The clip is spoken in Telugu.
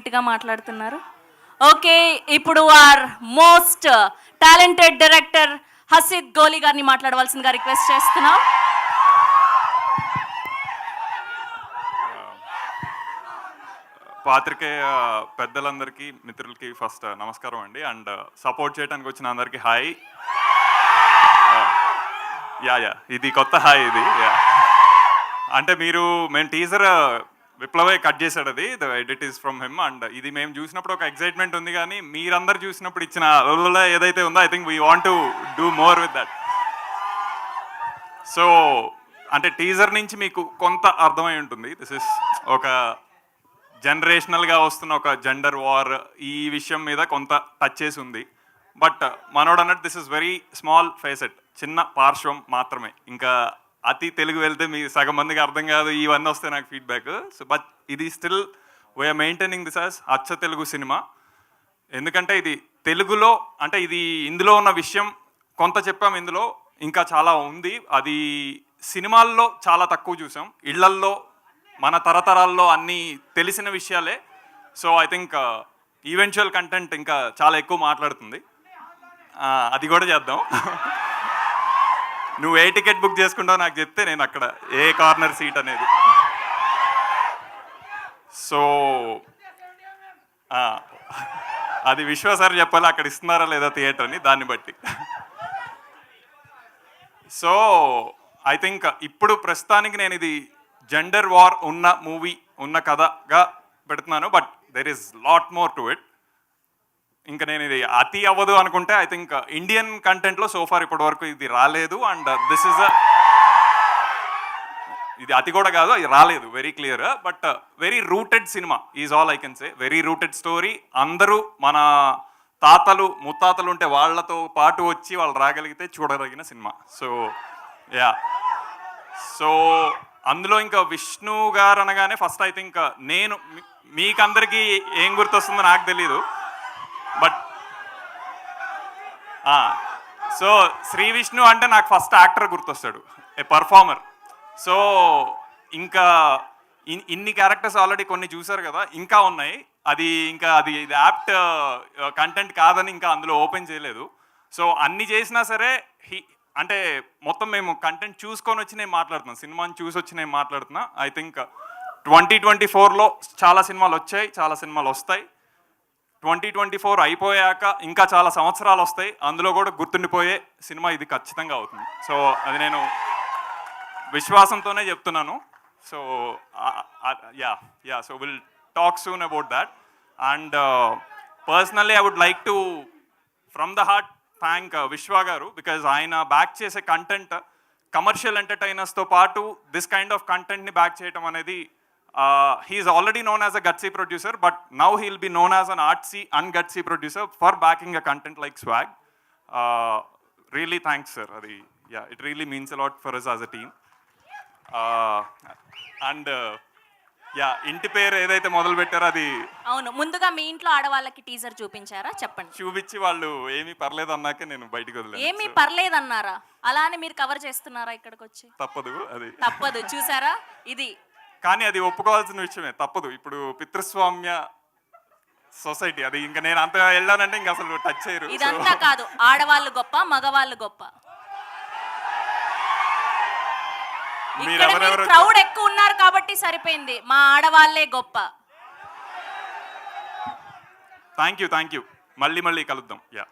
గట్టిగా మాట్లాడుతున్నారు. ఓకే, ఇప్పుడు our most talented director Hasith Goli గారిని మాట్లాడవలసిందిగా రిక్వెస్ట్ చేస్తున్నాం. పాత్రికేయ పెద్దలందరికీ మిత్రులకి ఫస్ట్ నమస్కారం అండి. అండ్ సపోర్ట్ చేయడానికి వచ్చిన అందరికీ హాయ్. యా ఇది కొత్త హాయ్ ఇది. అంటే మేము టీజర్ విప్లవే కట్ చేశాడు, అది the edit is from him. And ఇది మేము చూసినప్పుడు ఒక ఎక్సైట్మెంట్ ఉంది, కానీ మీరందరూ చూసినప్పుడు ఇచ్చిన ఏదైతే ఉందో I think we want to do more with that. So అంటే టీజర్ నుంచి మీకు కొంత అర్థమై ఉంటుంది, దిస్ ఇస్ ఒక జనరేషనల్గా వస్తున్న ఒక జెండర్ వార్, ఈ విషయం మీద కొంత టచ్ చేసి ఉంది. బట్ మనోడు అన్నట్టు this is very small facet, చిన్న పార్శ్వం మాత్రమే. ఇంకా అతి తెలుగు వెళ్తే మీ సగం మందికి అర్థం కాదు, ఇవన్నీ వస్తే నాకు ఫీడ్బ్యాక్. సో బట్ ఇది still we are maintaining this as అచ్చ తెలుగు సినిమా. ఎందుకంటే ఇది తెలుగులో, అంటే ఇది ఇందులో ఉన్న విషయం కొంత చెప్పాం, ఇందులో ఇంకా చాలా ఉంది. అది సినిమాల్లో చాలా తక్కువ చూసాం, ఇళ్లల్లో మన తరతరాల్లో అన్నీ తెలిసిన విషయాలే. So I think eventual content ఇంకా చాలా ఎక్కువ మాట్లాడుతుంది, అది కూడా చేద్దాం. నువ్వు ఏ టికెట్ బుక్ చేసుకుంటావు నాకు చెప్తే నేను అక్కడ ఏ కార్నర్ సీట్ అనేది. సో అది విశ్వాసారు చెప్పాలి, అక్కడ ఇస్తున్నారా లేదా థియేటర్ అని, దాన్ని బట్టి. సో ఐ థింక్ ఇప్పుడు ప్రస్తుతానికి నేను ఇది జెండర్ వార్ ఉన్న మూవీ, ఉన్న కథగా పెడుతున్నాను. But there is lot more to it. ఇంకా నేను ఇది అతి అవ్వదు అనుకుంటే ఐ థింక్ ఇండియన్ కంటెంట్లో సోఫార్ ఇప్పటి వరకు ఇది రాలేదు. అండ్ దిస్ ఇస్ ఇది అతి కూడా కాదు, అది రాలేదు, very clear. But very rooted cinema is all I can say. Very rooted story. అందరూ మన తాతలు ముత్తాతలు ఉంటే వాళ్ళతో పాటు వచ్చి వాళ్ళు రాగలిగితే చూడదగిన సినిమా. సో యా, సో అందులో ఇంకా విష్ణు గారు అనగానే ఫస్ట్ ఐ థింక్ నేను మీకందరికీ ఏం గుర్తొస్తుందో నాకు తెలీదు, బట్ సో శ్రీ విష్ణు అంటే నాకు ఫస్ట్ యాక్టర్ గుర్తొస్తాడు, ఏ పర్ఫార్మర్. సో ఇంకా ఇన్ని క్యారెక్టర్స్ ఆల్రెడీ కొన్ని చూసారు కదా, ఇంకా ఉన్నాయి. అది యాప్ట్ కంటెంట్ కాదని ఇంకా అందులో ఓపెన్ చేయలేదు. సో అన్ని చేసినా సరే అంటే మొత్తం మేము కంటెంట్ చూసుకొని వచ్చి నేను మాట్లాడుతున్నాను, సినిమాని చూసి వచ్చి నేను మాట్లాడుతున్నా. ఐ థింక్ 2024లో చాలా సినిమాలు వచ్చాయి, చాలా సినిమాలు వస్తాయి. 2024 అయిపోయాక ఇంకా చాలా సంవత్సరాలు వస్తాయి, అందులో కూడా గుర్తుండిపోయే సినిమా ఇది ఖచ్చితంగా అవుతుంది. సో అది నేను విశ్వాసంతోనే చెప్తున్నాను. So so will talk soon about that. And personally I would like to from the heart thank Vishwa గారు, బికాజ్ ఆయన బ్యాక్ చేసే కంటెంట్ కమర్షియల్ ఎంటర్టైనర్స్తో పాటు దిస్ కైండ్ ఆఫ్ కంటెంట్ని బ్యాక్ చేయడం అనేది, he's already known as a gutsy producer, but now he'll be known as an artsy and gutsy producer for backing a content like Swag. Really thanks sir. అది it really means a lot for us as a team. And ఇంటి పేరు ఏదైతే మొదలు పెట్టారో అది అవును, ముందుగా మీ ఇంట్లో ఆడవాళ్ళకి టీజర్ చూపించారా? చెప్పండి. చూపించి వాళ్ళు ఏమీ పర్లేదు అన్నాకే నేను బయటకు వదిలేదు. ఏమీ పర్లేదన్నారా? అలా అని మీరు కవర్ చేస్తున్నారా ఇక్కడికి వచ్చి? తప్పదు, అది తప్పదు. చూసారా ఇది? కానీ అది ఒప్పుకోవాల్సిన విషయమే, తప్పదు. ఇప్పుడు పితృస్వామ్య సొసైటీ, అది ఇంకా నేను అంత వెళ్ళానంటే ఇంకా అసలు టచ్ చేయరు. ఇదంతా కాదు, ఆడవాళ్ళు గొప్ప, మగవాళ్ళు గొప్ప. క్రౌడ్ ఎక్కువ ఉన్నారు కాబట్టి సరిపోయింది, మా ఆడవాళ్లే గొప్ప. థ్యాంక్ యూ, మళ్ళీ కలుద్దాం. యా.